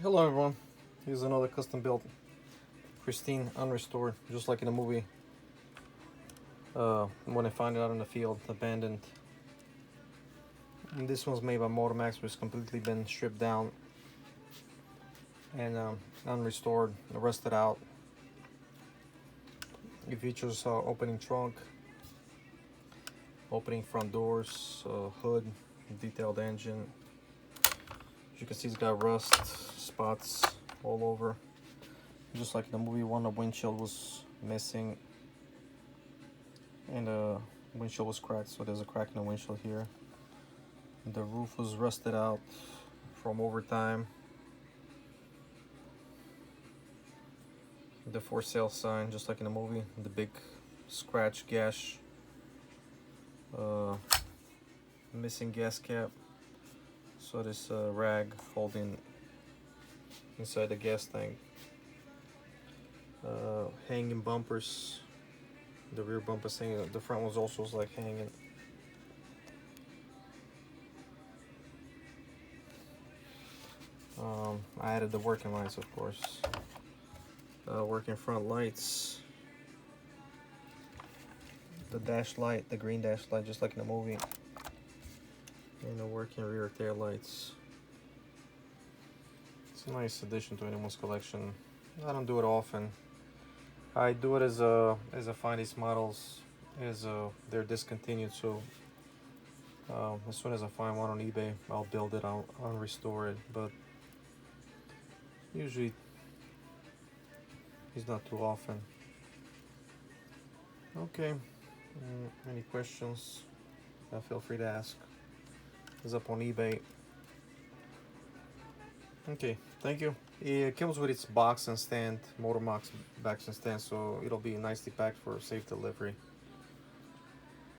Hello everyone, here's another custom built Christine Unrestored, just like in the movie. When I find it out in the field, abandoned. And this one's made by Motomax, but it's completely been stripped down and unrestored, rusted out. It features opening trunk, opening front doors, hood, detailed engine. As you can see, it's got rust spots all over. Just like in the movie one, the windshield was missing and the windshield was cracked, so there's a crack in the windshield here. The roof was rusted out from overtime. The for sale sign, just like in the movie, the big scratch gash, missing gas cap. So this rag holding inside the gas tank. Hanging bumpers. The rear bumper's hanging. The front was also like hanging. I added the working lights, of course. Working front lights. The dash light, the green dash light, just like in the movie. And the working rear tail lights. It's a nice addition to anyone's collection. I don't do it often. I do it as I find these models as they're discontinued. So as soon as I find one on eBay, I'll build it. I'll restore it. But usually it's not too often. Okay. Any questions? Feel free to ask. It's up on eBay. Okay, thank you. It comes with its box and stand, motor box and stand, so it'll be nicely packed for safe delivery.